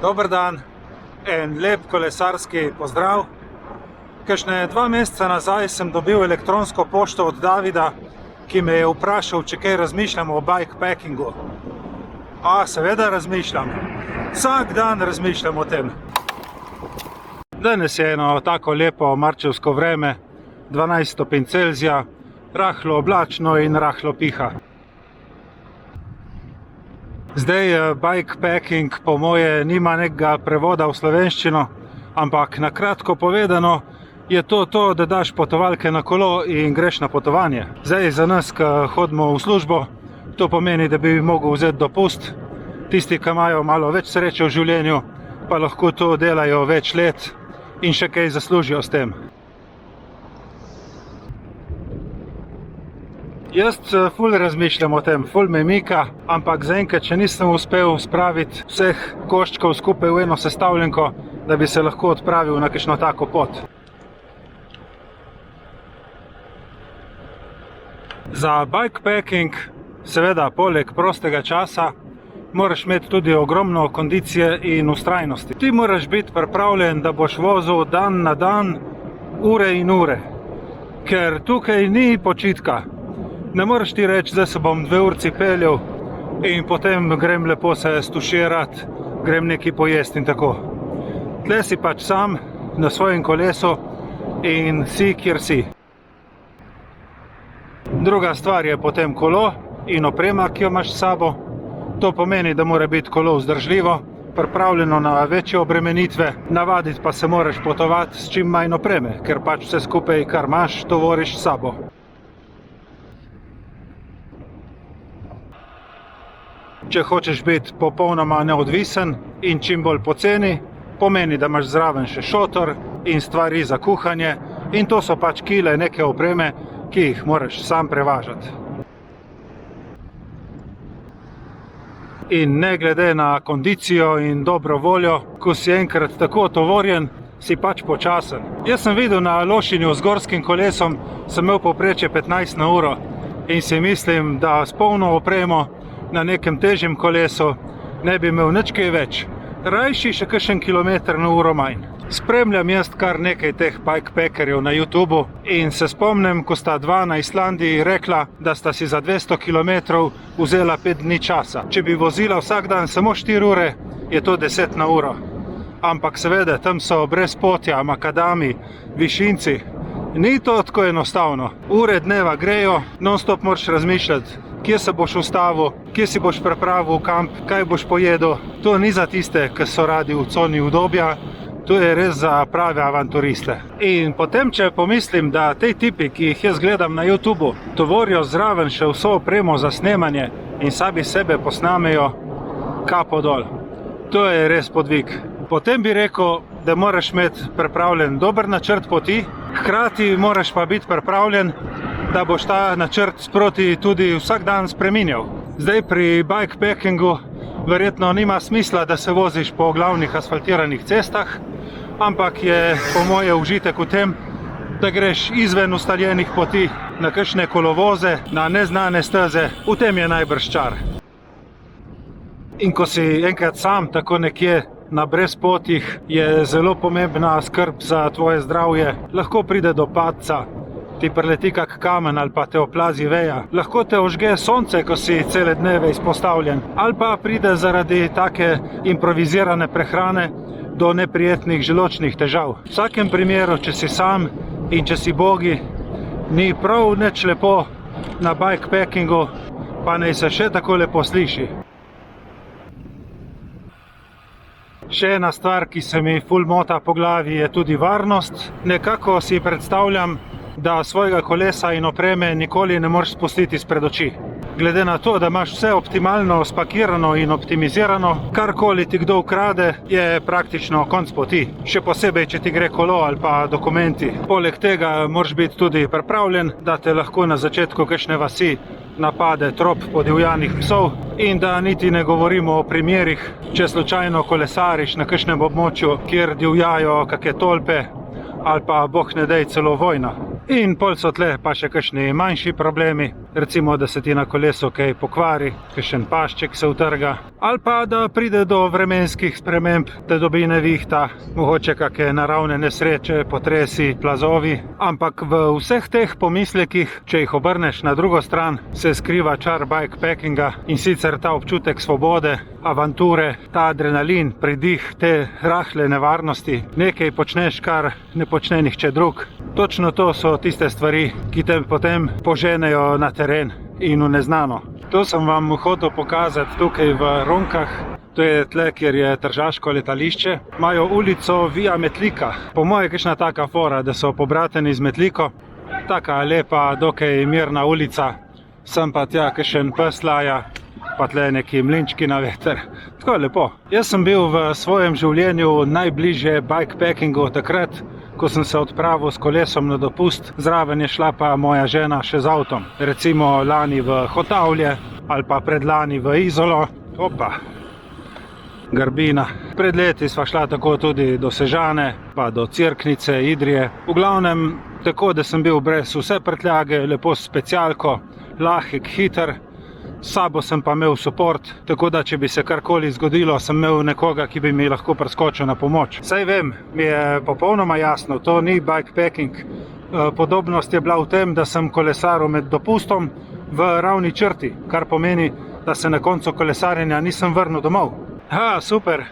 Dober dan, en lep kolesarski pozdrav. Kakšne 2 meseca nazaj sem dobil elektronsko pošto od Davida, ki me je vprašal, če kaj razmišljam o bikepackingu. Seveda razmišljam. Vsak dan razmišljam o tem. Danes je eno tako lepo marčevsko vreme, 12 stopinj Celzija, rahlo oblačno in rahlo piha. Zdaj bikepacking po moje nima nekega prevoda v slovenščino, ampak na kratko povedano je to, da daš potovalke na kolo in greš na potovanje. Zdaj za nas, ki hodimo v službo, to pomeni, da bi mogel vzeti dopust. Tisti, ki imajo malo več sreče v življenju, pa lahko to delajo več let in še kaj zaslužijo s tem. Jaz ful razmišljam o tem, ful me mika, ampak zaenkrat še nisem uspel spraviti vseh koščkov skupaj v eno sestavljenko, da bi se lahko odpravil na kakšno tako pot. Za bikepacking, seveda poleg prostega časa, moraš imeti tudi ogromno kondicije in vztrajnosti. Ti moraš biti pripravljen, da boš vozil dan na dan, ure in ure, ker tukaj ni počitka. Ne moreš ti reči, zdaj se bom 2 urci peljal in potem grem lepo se stuširati, grem nekaj pojesti in tako. Tle si pač sam na svojem kolesu in si, kjer si. Druga stvar je potem kolo in oprema, ki jo imaš s sabo. To pomeni, da mora biti kolo vzdržljivo, pripravljeno na večje obremenitve, navaditi pa se moraš potovati s čim manj opreme, ker pač vse skupaj, kar imaš, tovoriš s sabo. Če hočeš biti popolnoma neodvisen in čim bolj poceni, pomeni, da imaš zraven še šotor in stvari za kuhanje in to so pač kile neke opreme, ki jih moraš sam prevažati. In ne glede na kondicijo in dobro voljo, ko si enkrat tako tovorjen, si pač počasen. Jaz sem videl na Lošinju z gorskim kolesom, sem imel povprečje 15 na uro in si mislim, da s polno opremo na nekem težjem kolesu ne bi imel nič kaj več. Rajši še kakšen kilometer na uro manj. Spremljam jaz kar nekaj teh bikepackerjev na YouTubu in se spomnim, ko sta 2 na Islandiji rekla, da sta si za 200 kilometrov vzela 5 dni časa. Če bi vozila vsak dan samo 4 ure, je to 10 na uro. Ampak seveda, tam so brezpotja, makadami, višinci. Ni to tako enostavno. Ure dneva grejo, non-stop moraš razmišljati, kje se boš ustavil, kje si boš pripravil kamp, kaj boš pojedel. To ni za tiste, ki so radi v coni udobja, to je res za prave avanturiste. In potem, če pomislim, da tej tipi, ki jih jaz gledam na YouTubu, tovorijo zraven še vso opremo za snemanje in sami sebe posnamejo, kapo dol. To je res podvig. Potem bi rekel, da moraš imeti pripravljen dober načrt poti, hkrati moraš pa biti pripravljen, da boš ta načrt sproti tudi vsak dan spreminjal. Zdaj pri bikepackingu verjetno nima smisla, da se voziš po glavnih asfaltiranih cestah, ampak je po moje užitek v tem, da greš izven ustaljenih poti, na kakšne kolovoze, na neznane steze, v tem je najbrž čar. In ko si enkrat sam tako nekje na brezpotjih, je zelo pomembna skrb za tvoje zdravje. Lahko pride do padca, ti prileti kak kamen ali pa te oplazi veja. Lahko te ožge sonce, ko si cele dneve izpostavljen. Ali pa pride zaradi take improvizirane prehrane do neprijetnih želodčnih težav. V vsakem primeru, če si sam in če si bogi, ni prav nič lepo na bikepackingu, pa naj se še tako lepo sliši. Še ena stvar, ki se mi ful mota po glavi, je tudi varnost. Nekako si predstavljam, da svojega kolesa in opreme nikoli ne moreš spustiti izpred oči. Glede na to, da imaš vse optimalno spakirano in optimizirano, karkoli ti kdo ukrade, je praktično konc poti. Še posebej, če ti gre kolo ali pa dokumenti. Poleg tega moraš biti tudi pripravljen, da te lahko na začetku kakšne vasi napade trop podivjanih psov in da niti ne govorimo o primerih, če slučajno kolesariš na kakšnem območju, kjer divjajo kakšne tolpe ali pa, bog ne dej, celo vojna. In pol so tle pa še kakšni manjši problemi, recimo, da se ti na kolesu kaj pokvari, kakšen pašček se utrga, ali pa da pride do vremenskih sprememb, da dobi nevihta, mogoče kakšne naravne nesreče, potresi, plazovi. Ampak v vseh teh pomislekih, če jih obrneš na drugo stran, se skriva čar bikepackinga, in sicer ta občutek svobode, avanture, ta adrenalin, pridih te rahle nevarnosti, nekaj počneš, kar ne počne nihče drug. Točno to so tiste stvari, ki te potem poženejo na teren in v neznano. To sem vam hotel pokazati tukaj v Ronkah. To je tle, kjer je tržaško letališče. Imajo ulico Via Metlika. Po moje je kakšna taka fora, da so pobrateni z Metliko. Taka lepa, dokaj mirna ulica. Sem pa tja kakšen pes laja, pa tle neki mlinčki na veter. Tako je lepo. Jaz sem bil v svojem življenju najbližje bikepackingu takrat, ko sem se odpravil s kolesom na dopust, zraven je šla pa moja žena še z avtom. Recimo lani v Hotavlje ali pa predlani v Izolo. Opa, Grbina. Pred leti sva šla tako tudi do Sežane, pa do Cerknice, Idrije. V glavnem tako, da sem bil brez vse prtljage, lepo s specialko, lahek, hiter. S sabo sem pa imel support, tako da če bi se karkoli zgodilo, sem imel nekoga, ki bi mi lahko priskočil na pomoč. Saj vem, mi je popolnoma jasno, to ni bikepacking. Podobnost je bila v tem, da sem kolesaril med dopustom v ravni črti, kar pomeni, da se na koncu kolesarjenja nisem vrnil domov. Super!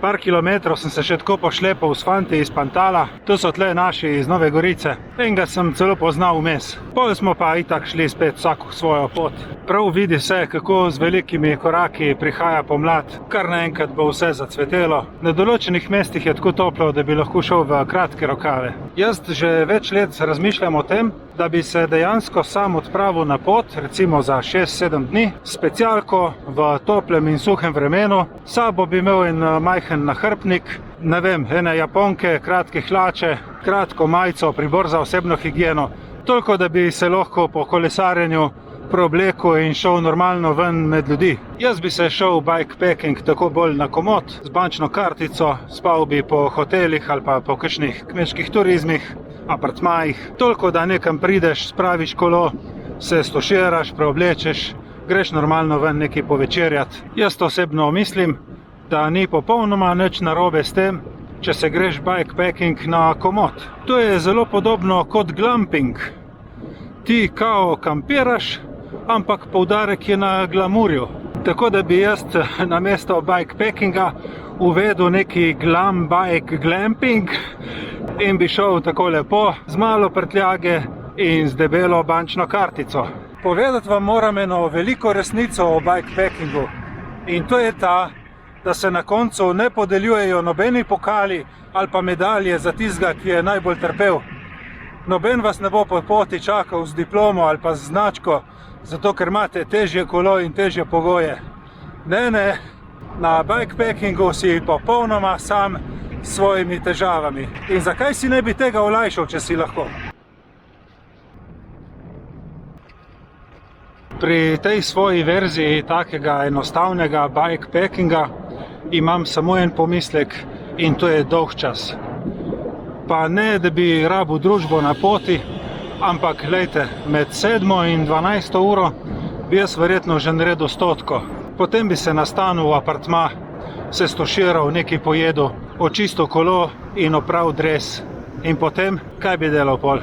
Par kilometrov sem se še tako pošlepal s fanti iz Pantala, to so tle naši iz Nove Gorice. Enega sem celo poznal vmes. Pol smo pa itak šli spet vsak svojo pot. Prav vidi se, kako z velikimi koraki prihaja pomlad, kar naenkrat bo vse zacvetelo. Na določenih mestih je tako toplo, da bi lahko šel v kratke rokave. Jaz že več let razmišljam o tem, da bi se dejansko sam odpravil na pot, recimo za 6-7 dni, specialko v toplem in suhem vremenu. S sabo bi imel en majhen nahrbtnik, ne vem, ene japonke, kratke hlače, kratko majico, pribor za osebno higieno, toliko, da bi se lahko po kolesarjenju preoblekel in šel normalno ven med ljudi. Jaz bi se šel bikepacking tako bolj na komod, z bančno kartico, spal bi po hotelih ali pa po kakšnih kmečkih turizmih, apartmajih, toliko, da nekam prideš, spraviš kolo, se stoširaš, preoblečeš, greš normalno ven nekaj povečerjati. Jaz osebno mislim, da ni popolnoma nič narobe s tem, če se greš bikepacking na komod. To je zelo podobno kot glamping. Ti kao kampiraš, ampak poudarek je na glamurju. Tako da bi jaz namesto bikepackinga uvedel neki bike glamping in bi šel tako lepo, z malo prtljage in z debelo bančno kartico. Povedati vam moram eno veliko resnico o bikepackingu. In to je ta, da se na koncu ne podeljujejo nobeni pokali ali pa medalje za tistega, ki je najbolj trpel. Noben vas ne bo po poti čakal z diplomo ali pa z značko, zato ker imate težje kolo in težje pogoje. Ne, na bikepackingu si popolnoma sam s svojimi težavami. In zakaj si ne bi tega olajšal, če si lahko? Pri tej svoji verziji takega enostavnega bikepackinga imam samo en pomislek in to je dolgčas. Pa ne, da bi rabil družbo na poti, ampak glejte, med 7. in 12. uro bi jaz verjetno že naredil 100. Potem bi se nastanil v apartma, se stoširal, nekaj pojedel, očistil kolo in opravil dres. In potem, kaj bi delal pol?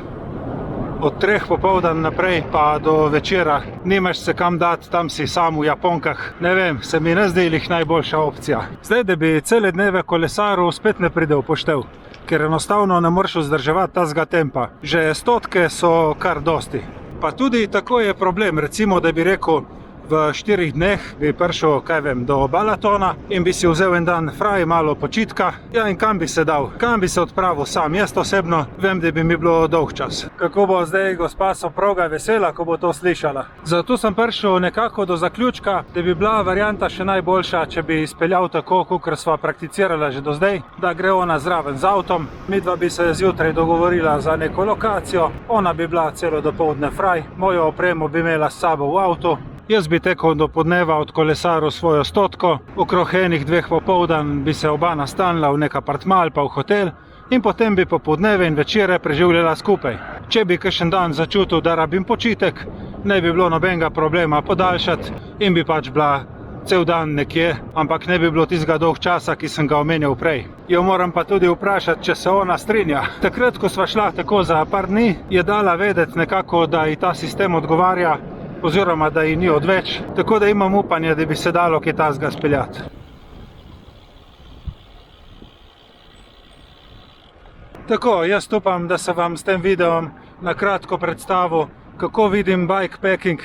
Od 3 popoldan naprej pa do večera nimaš se kam dati, tam si sam v japonkah. Ne vem, se mi ne zdi jih najboljša opcija. Zdaj, da bi cele dneve kolesaril, spet ne pride v poštev, ker enostavno ne moreš vzdrževati tazga tempa. Že 100 so kar dosti. Pa tudi tako je problem, recimo, da bi rekel, v 4 dneh bi prišel, kaj vem, do Balatona in bi si vzel en dan fraj, malo počitka. Ja, in kam bi se dal? Kam bi se odpravil sam? Jaz osebno vem, da bi mi bilo dolg čas. Kako bo zdaj gospa soproga vesela, ko bo to slišala? Zato sem prišel nekako do zaključka, da bi bila varianta še najboljša, če bi izpeljal tako, kakor sva prakticirala že do zdaj, da gre ona zraven z avtom, midva bi se zjutraj dogovorila za neko lokacijo, ona bi bila celo dopoldne fraj, mojo opremo bi imela s sabo v avtu. Jaz bi tekel do podneva od kolesaril svojo 100, okrog 1-2 popoldan bi se oba nastanila v nek apartma ali pa v hotel, in potem bi popoldneve in večere preživljala skupaj. Če bi kakšen dan začutil, da rabim počitek, ne bi bilo nobenega problema podaljšati in bi pač bila cel dan nekje, ampak ne bi bilo tistega dolg časa, ki sem ga omenjal prej. Jo moram pa tudi vprašati, če se ona strinja. Takrat, ko sva šla tako za par dni, je dala vedeti nekako, da ji ta sistem odgovarja, oziroma da ji ni odveč, tako da imam upanje, da bi se dalo kaj takega speljati. Tako, jaz upam, da sem vam s tem videom na kratko predstavil, kako vidim bikepacking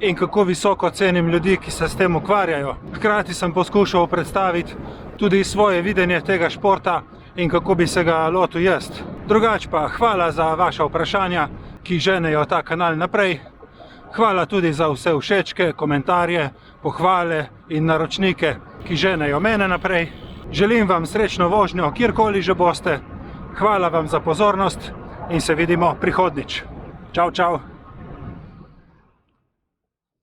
in kako visoko cenim ljudi, ki se s tem ukvarjajo. Hkrati sem poskušal predstaviti tudi svoje videnje tega športa in kako bi se ga lotil jaz. Drugače pa hvala za vaša vprašanja, ki ženejo ta kanal naprej. Hvala tudi za vse všečke, komentarje, pohvale in naročnike, ki ženejo mene naprej. Želim vam srečno vožnjo, kjerkoli že boste. Hvala vam za pozornost in se vidimo prihodnjič. Čau, čau.